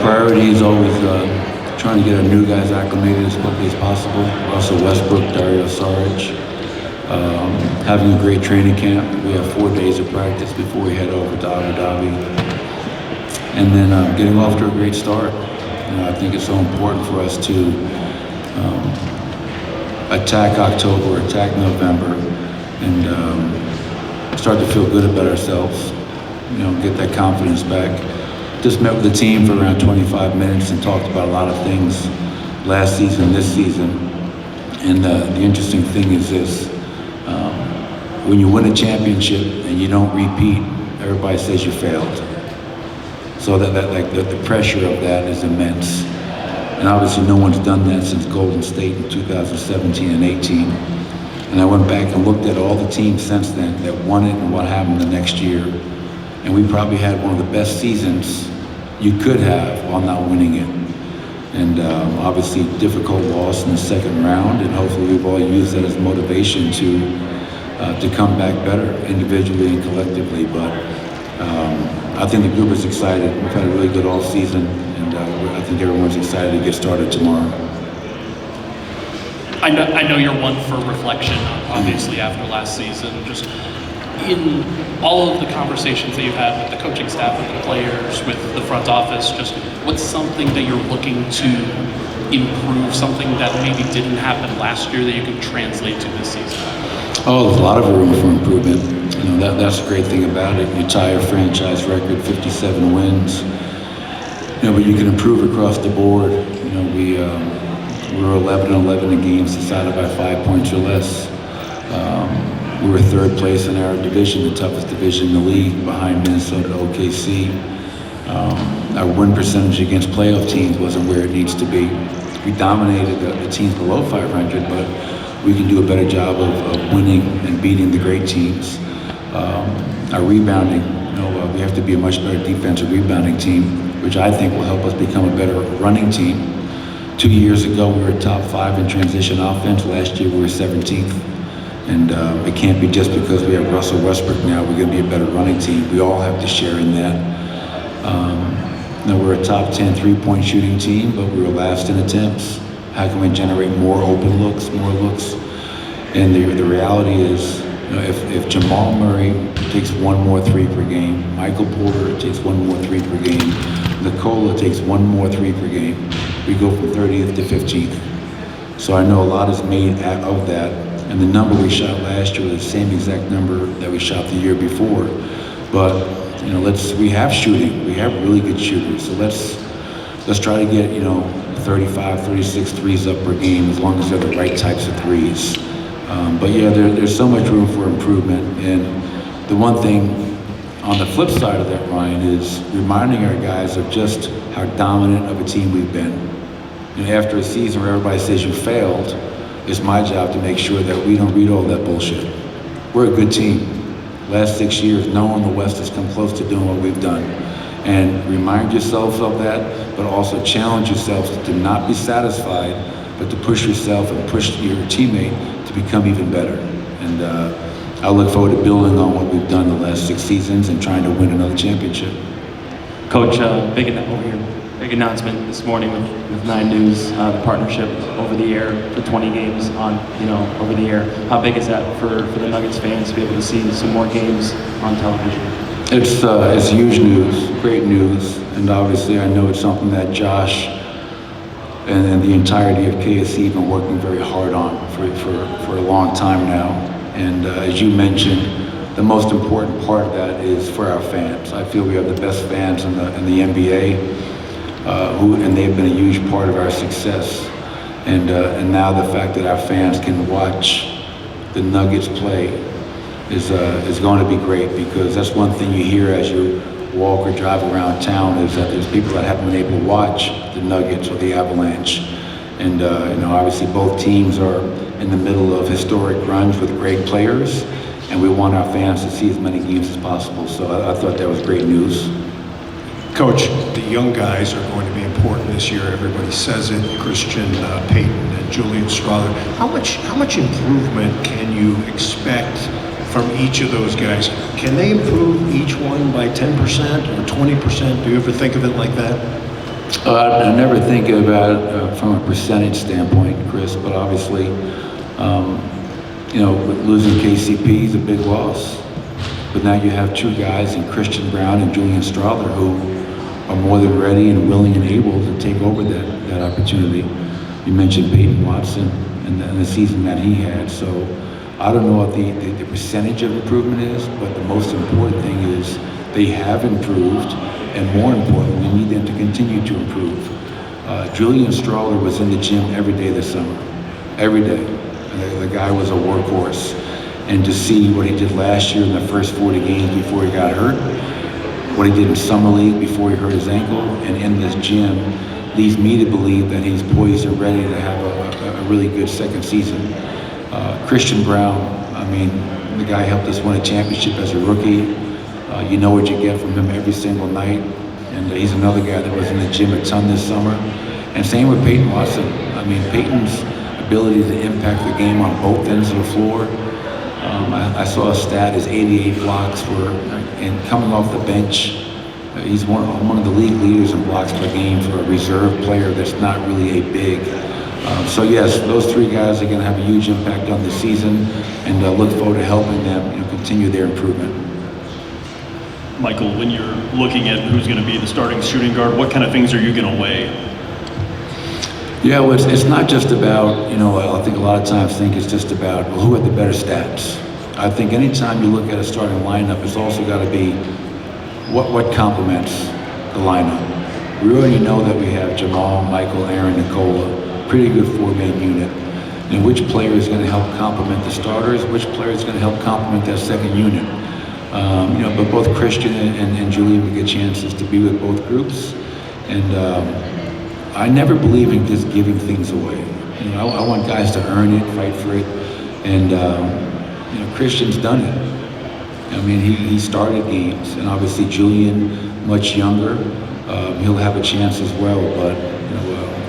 Priority is always trying to get our new guys acclimated as quickly as possible. Also Westbrook, Dario Saric, having a great training camp. We have 4 days of practice before we head over to Abu Dhabi. And then getting off to a great start. I think it's so important for us to attack October, attack November, and start to feel good about ourselves. Get that confidence back. Just met with the team for around 25 minutes and talked about a lot of things last season, this season. And the interesting thing is this, when you win a championship and you don't repeat, everybody says you failed. So the pressure of that is immense. And obviously no one's done that since Golden State in 2017 and 18. And I went back and looked at all the teams since then that won it and what happened the next year. And we probably had one of the best seasons you could have while not winning it. And obviously difficult loss in the second round, and hopefully we've all used that as motivation to come back better individually and collectively. But I think the group is excited. We've had a really good off season, and I think everyone's excited to get started tomorrow. I know you're one for reflection, obviously, after last season. Just in all of the conversations that you've had with the coaching staff, with the players, with the front office, just what's something that you're looking to improve, something that maybe didn't happen last year that you can translate to this season? Oh, there's a lot of room for improvement. That's the great thing about it. You tie a franchise record, 57 wins. But you can improve across the board. We were 11-11 in games decided by 5 points or less. We were third place in our division, the toughest division in the league, behind Minnesota, OKC. Our win percentage against playoff teams wasn't where it needs to be. We dominated the teams below 500, but we can do a better job of winning and beating the great teams. Our rebounding, we have to be a much better defensive rebounding team, which I think will help us become a better running team. 2 years ago, we were top 5 in transition offense. Last year, we were 17th. And it can't be just because we have Russell Westbrook now, we're going to be a better running team. We all have to share in that. We're a top 10 3-point shooting team, but we were last in attempts. How can we generate more open looks, more looks? And the reality is, if Jamal Murray takes 1 more 3 per game, Michael Porter takes 1 more 3 per game, Nikola takes 1 more 3 per game, we go from 30th to 15th. So I know a lot is made of that. And the number we shot last year was the same exact number that we shot the year before. But we have shooting. We have really good shooters. So let's try to get 35, 36 threes up per game, as long as they're the right types of threes. But yeah, there's so much room for improvement. And the one thing on the flip side of that, Ryan, is reminding our guys of just how dominant of a team we've been. After a season where everybody says you failed, it's my job to make sure that we don't read all that bullshit. We're a good team. Last 6 years, no one in the West has come close to doing what we've done. And remind yourself of that, but also challenge yourselves to not be satisfied, but to push yourself and push your teammate to become even better. And I look forward to building on what we've done the last 6 seasons and trying to win another championship. Coach, big announcement this morning with 9 News, the partnership over the air for 20 games on, over the air. How big is that for the Nuggets fans to be able to see some more games on television? It's huge news, great news, and obviously I know it's something that Josh and the entirety of KSC have been working very hard on for a long time now. And as you mentioned, the most important part of that is for our fans. I feel we have the best fans in the NBA. And they've been a huge part of our success. And now the fact that our fans can watch the Nuggets play is going to be great, because that's one thing you hear as you walk or drive around town, is that there's people that haven't been able to watch the Nuggets or the Avalanche. And obviously both teams are in the middle of historic runs with great players, and we want our fans to see as many games as possible. So I thought that was great news. Coach, the young guys are going to be important this year. Everybody says it. Christian Payton and Julian Strother. How much improvement can you expect from each of those guys. Can they improve each one by 10% or 20%? Do you ever think of it like that? I never think about it from a percentage standpoint, Chris, but obviously, with losing KCP is a big loss. But now you have two guys in Christian Brown and Julian Strawther who are more than ready and willing and able to take over that opportunity. You mentioned Peyton Watson and the season that he had. So I don't know what the percentage of improvement is, but the most important thing is they have improved, and more importantly, we need them to continue to improve. Julian Strawther was in the gym every day this summer, every day. The guy was a workhorse. And to see what he did last year in the first 40 games before he got hurt, what he did in Summer League before he hurt his ankle, and in this gym, leads me to believe that he's poised and ready to have a really good second season. Christian Brown, the guy helped us win a championship as a rookie. You know what you get from him every single night. And he's another guy that was in the gym a ton this summer. And same with Peyton Watson. Peyton's ability to impact the game on both ends of the floor. I saw a stat, his 88 blocks and coming off the bench, he's one of the league leaders in blocks per game for a reserve player that's not really a big. So yes, those three guys are going to have a huge impact on the season, and look forward to helping them continue their improvement. Michael, when you're looking at who's going to be the starting shooting guard, what kind of things are you going to weigh? Yeah, well, it's not just about, I think a lot of times it's just about, well, who had the better stats? I think anytime you look at a starting lineup, it's also got to be what complements the lineup. We already know that we have Jamal, Michael, Aaron, Nikola, pretty good four-man unit. And which player is going to help complement the starters? Which player is going to help complement that second unit? But both Christian and Julian will get chances to be with both groups. And I never believe in just giving things away. I want guys to earn it, fight for it. And, Christian's done it. He started games, and obviously Julian, much younger, he'll have a chance as well. But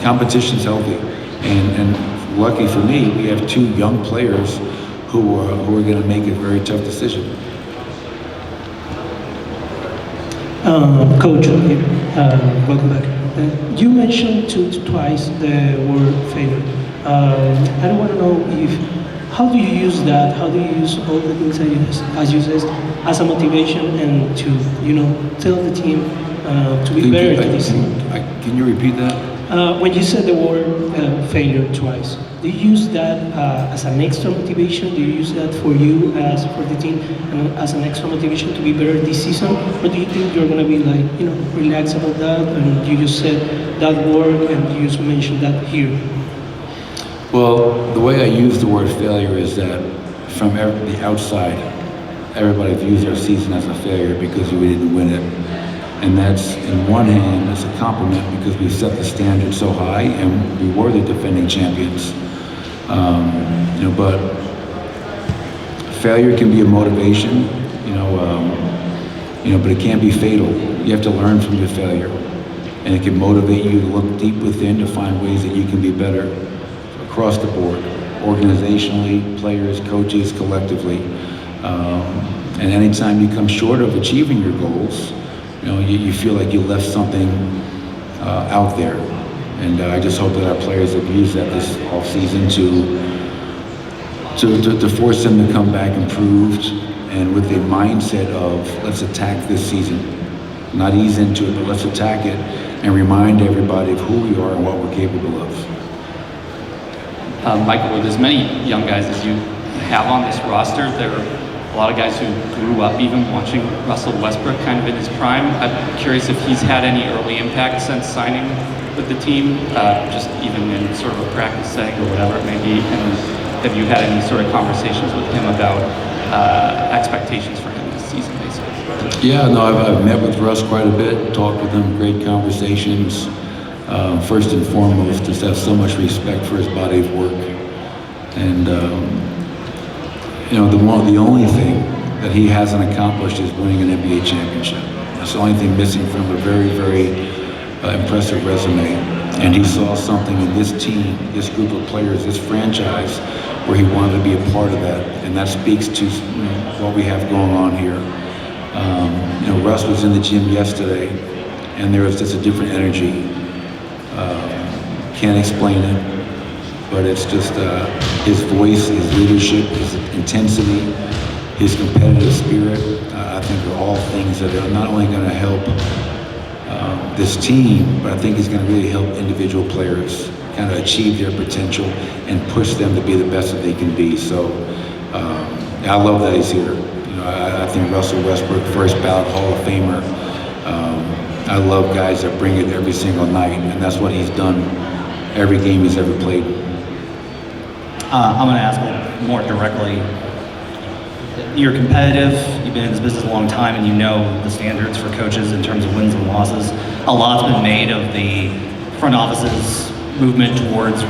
competition's healthy, and lucky for me, we have two young players who are going to make a very tough decision. Coach, welcome back. You mentioned twice the word failure. I don't want to know how do you use that? How do you use all the things that as you said, as a motivation and to tell the team to be better this season? Can you repeat that? When you said the word failure twice, do you use that as an extra motivation? Do you use that for you as for the team and as an extra motivation to be better this season? Or do you think you're going to be relaxed about that and you just said that word and you just mentioned that here? Well, the way I use the word failure is that from the outside, everybody views our season as a failure because we didn't win it. And that's, in one hand, it's a compliment because we set the standard so high and we were the defending champions. But failure can be a motivation, but it can't be fatal. You have to learn from your failure. And it can motivate you to look deep within to find ways that you can be better across the board, organizationally, players, coaches, collectively. And anytime you come short of achieving your goals, you feel like you left something out there. And I just hope that our players have used that this offseason to force them to come back improved and with the mindset of let's attack this season. Not ease into it, but let's attack it and remind everybody of who we are and what we're capable of. Michael, with as many young guys as you have on this roster, there are a lot of guys who grew up even watching Russell Westbrook kind of in his prime. I'm curious if he's had any early impact since signing with the team, just even in sort of a practice setting or whatever it may be. And have you had any sort of conversations with him about expectations for him this season, basically? Yeah, no, I've met with Russ quite a bit, talked with him, great conversations. First and foremost, just have so much respect for his body of work. And, the only thing that he hasn't accomplished is winning an NBA championship. That's the only thing missing from a very, very impressive resume. And he saw something in this team, this group of players, this franchise, where he wanted to be a part of that, and that speaks to what we have going on here. Russ was in the gym yesterday, and there was just a different energy. Can't explain it, but it's just his voice, his leadership, his intensity, his competitive spirit. I think are all things that are not only going to help this team, but I think he's going to really help individual players kind of achieve their potential and push them to be the best that they can be. So I love that he's here. I think Russell Westbrook, first ballot Hall of Famer. I love guys that bring it every single night, and that's what he's done every game he's ever played. I'm going to ask a little more directly. You're competitive, you've been in this business a long time, and you know the standards for coaches in terms of wins and losses. A lot's been made of the front office's movement towards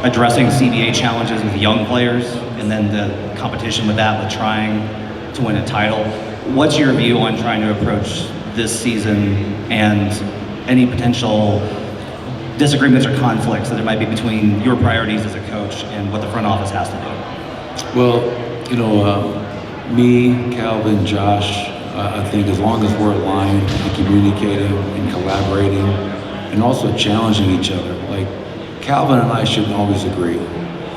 addressing CBA challenges with young players, and then the competition with that, with trying to win a title. What's your view on trying to approach this season and any potential disagreements or conflicts that there might be between your priorities as a coach and what the front office has to do? Well, me, Calvin, Josh, I think as long as we're aligned and communicating and collaborating and also challenging each other, like Calvin and I shouldn't always agree.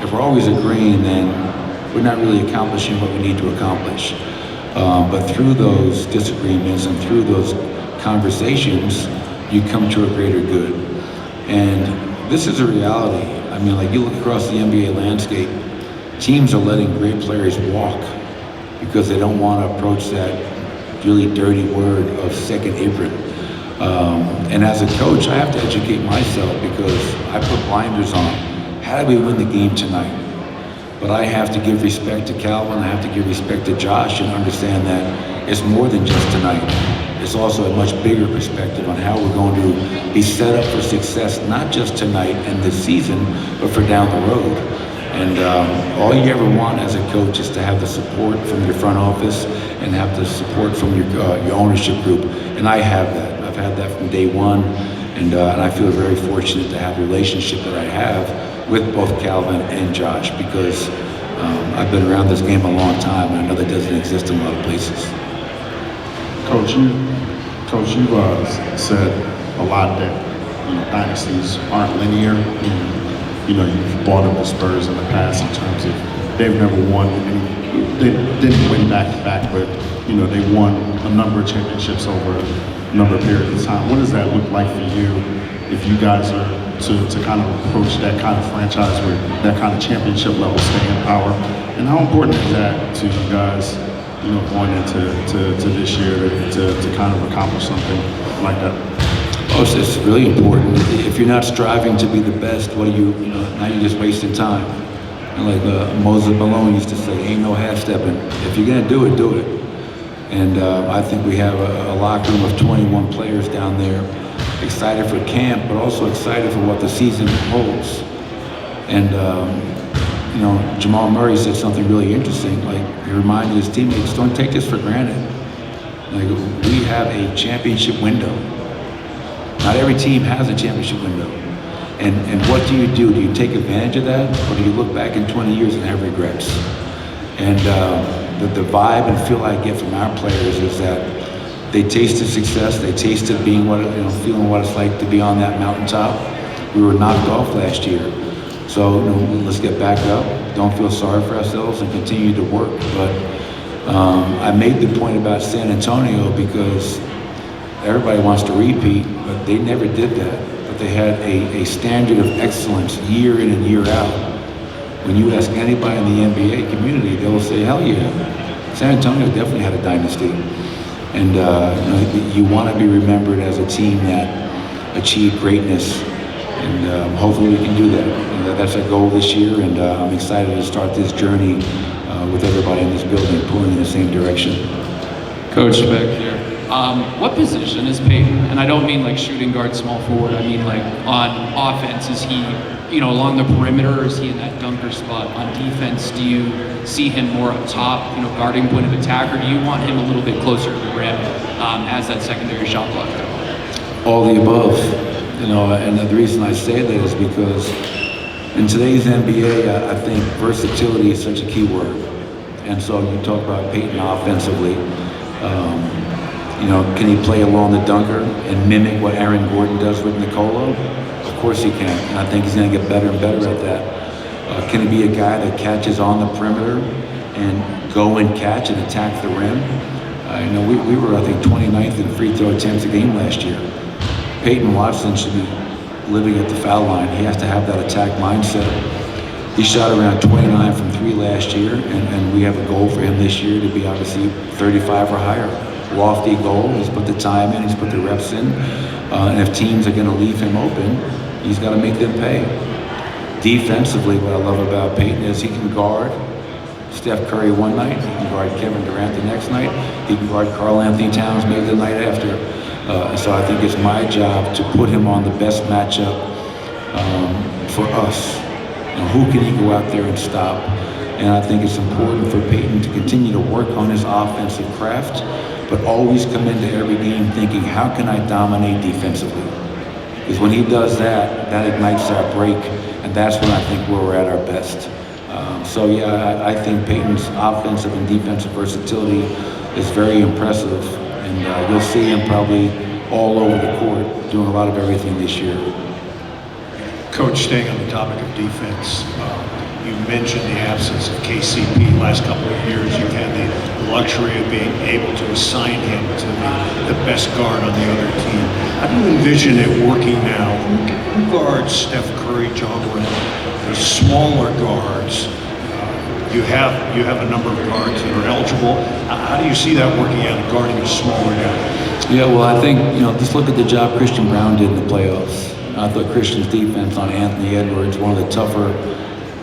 If we're always agreeing, then we're not really accomplishing what we need to accomplish. But through those disagreements and through those conversations, you come to a greater good. And this is a reality. I mean, like you look across the NBA landscape, teams are letting great players walk because they don't want to approach that really dirty word of second apron. And as a coach, I have to educate myself because I put blinders on. How do we win the game tonight? But I have to give respect to Calvin, I have to give respect to Josh and understand that it's more than just tonight. It's also a much bigger perspective on how we're going to be set up for success, not just tonight and this season, but for down the road. And all you ever want as a coach is to have the support from your front office and have the support from your ownership group. And I have that. I've had that from day one. And I feel very fortunate to have the relationship that I have with both Calvin and Josh because I've been around this game a long time and I know that doesn't exist in a lot of places. Coach, you've said a lot that dynasties aren't linear. And, you've brought up the Spurs in the past in terms of they've never won they didn't win back-to-back, but they won a number of championships over a number of periods of time. What does that look like for you if you guys are to kind of approach that kind of franchise with that kind of championship level staying power? And how important is that to you guys, going into this year to kind of accomplish something like that? Oh, it's really important. If you're not striving to be the best, what are you, now you're just wasting time. And like Malone used to say, ain't no half-stepping. If you're gonna do it, do it. And I think we have a locker room of 21 players down there, excited for camp, but also excited for what the season holds. And Jamal Murray said something really interesting. Like he reminded his teammates, don't take this for granted. Like we have a championship window. Not every team has a championship window. And what do? Do you take advantage of that? Or do you look back in 20 years and have regrets? And the vibe and feel I get from our players is that they tasted success, they tasted being feeling what it's like to be on that mountaintop. We were knocked off last year. So let's get back up, don't feel sorry for ourselves and continue to work. But I made the point about San Antonio because everybody wants to repeat, but they never did that. But they had a standard of excellence year in and year out. When you ask anybody in the NBA community, they'll say, hell yeah. San Antonio definitely had a dynasty. And you want to be remembered as a team that achieved greatness. And hopefully we can do that. That's our goal this year, and I'm excited to start this journey with everybody in this building pulling in the same direction. Coach, back here. What position is Peyton? And I don't mean like shooting guard, small forward. I mean like on offense, is he, along the perimeter, or is he in that dunker spot? On defense, do you see him more up top, guarding point of attack, or do you want him a little bit closer to the rim as that secondary shot blocker? All the above, and the reason I say that is because In today's NBA, I think versatility is such a key word. And so you talk about Peyton offensively. Can he play along the dunker and mimic what Aaron Gordon does with Nikola? Of course he can, and I think he's going to get better and better at that. Can he be a guy that catches on the perimeter and go and catch and attack the rim? We were, I think, 29th in free throw attempts a game last year. Peyton Watson should be living at the foul line. He has to have that attack mindset. He shot around 29 from 3 last year, and we have a goal for him this year to be obviously 35 or higher. Lofty goal. He's put the time in, he's put the reps in, and if teams are going to leave him open, he's got to make them pay. Defensively, what I love about Peyton is he can guard Steph Curry one night, he can guard Kevin Durant the next night, he can guard Karl Anthony Towns maybe the night after. So I think it's my job to put him on the best matchup for us. Who can he go out there and stop? And I think it's important for Peyton to continue to work on his offensive craft, but always come into every game thinking, how can I dominate defensively? Because when he does that, that ignites our break, and that's when I think we're at our best. I think Peyton's offensive and defensive versatility is very impressive, and you'll see him probably all over the court doing a lot of everything this year. Coach, staying on the topic of defense, you mentioned the absence of KCP. Last couple of years, you've had the luxury of being able to assign him to the best guard on the other team. How do you envision it working now? Who guards Steph Curry, John Morant, the smaller guards? You have a number of guards that are eligible. How do you see that working out, guarding a smaller guy? Yeah, well, I think, just look at the job Christian Brown did in the playoffs. I thought Christian's defense on Anthony Edwards, one of the tougher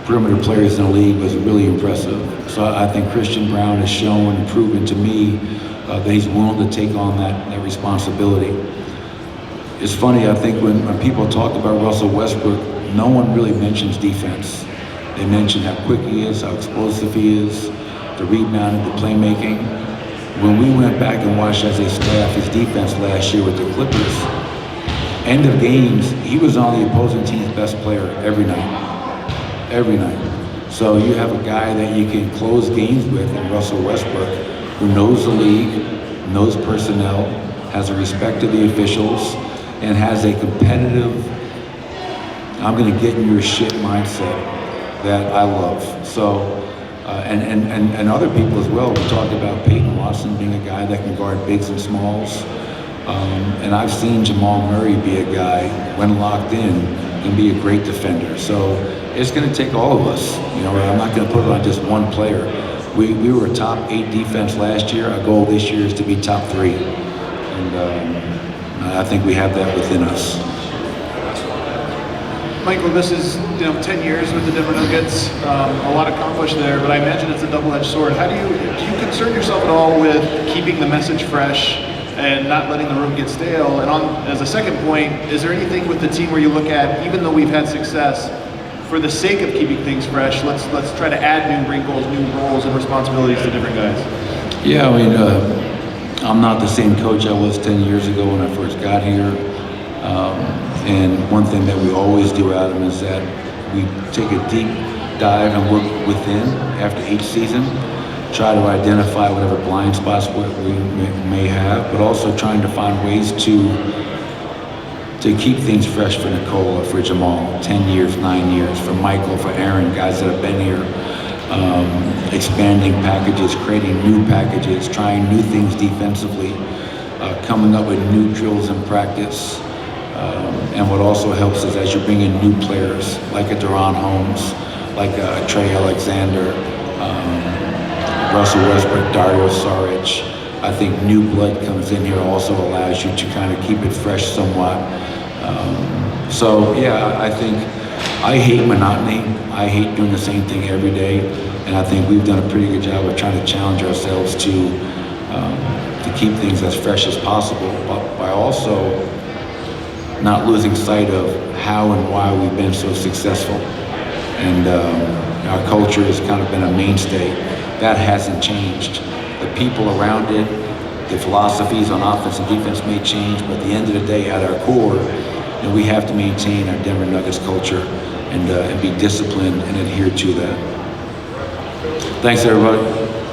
perimeter players in the league, was really impressive. So I think Christian Brown has shown and proven to me that he's willing to take on that responsibility. It's funny, I think when people talk about Russell Westbrook, no one really mentions defense. They mention how quick he is, how explosive he is, the rebounding, the playmaking. When we went back and watched as a staff his defense last year with the Clippers, end of games, he was on the opposing team's best player every night. Every night. So you have a guy that you can close games with in Russell Westbrook, who knows the league, knows personnel, has a respect to the officials, and has a competitive, I'm going to get in your shit mindset that I love. So, and other people as well. We talked about Peyton Watson being a guy that can guard bigs and smalls. And I've seen Jamal Murray be a guy, when locked in, can be a great defender. So it's going to take all of us. I'm not going to put it on just one player. We were a top 8 defense last year. Our goal this year is to be top 3. And I think we have that within us. Michael, this is 10 years with the Denver Nuggets, a lot accomplished there, but I imagine it's a double-edged sword. Do you concern yourself at all with keeping the message fresh and not letting the room get stale? And as a second point, is there anything with the team where you look at, even though we've had success, for the sake of keeping things fresh, let's try to add new wrinkles, new roles and responsibilities to different guys? Yeah, I'm not the same coach I was 10 years ago when I first got here. And one thing that we always do, Adam, is that we take a deep dive and work within after each season, try to identify whatever blind spots we may have, but also trying to find ways to keep things fresh for Nikola, for Jamal, 10 years, 9 years, for Michael, for Aaron, guys that have been here, expanding packages, creating new packages, trying new things defensively, coming up with new drills in practice. And what also helps is as you bring in new players, like a Deron Holmes, like a Trey Alexander, Russell Westbrook, Dario Saric. I think new blood comes in here also allows you to kind of keep it fresh somewhat. I think I hate monotony. I hate doing the same thing every day. And I think we've done a pretty good job of trying to challenge ourselves to keep things as fresh as possible, but by also not losing sight of how and why we've been so successful. And our culture has kind of been a mainstay. That hasn't changed. The people around it, the philosophies on offense and defense may change, but at the end of the day, at our core, we have to maintain our Denver Nuggets culture. and be disciplined and adhere to that. Thanks, everybody.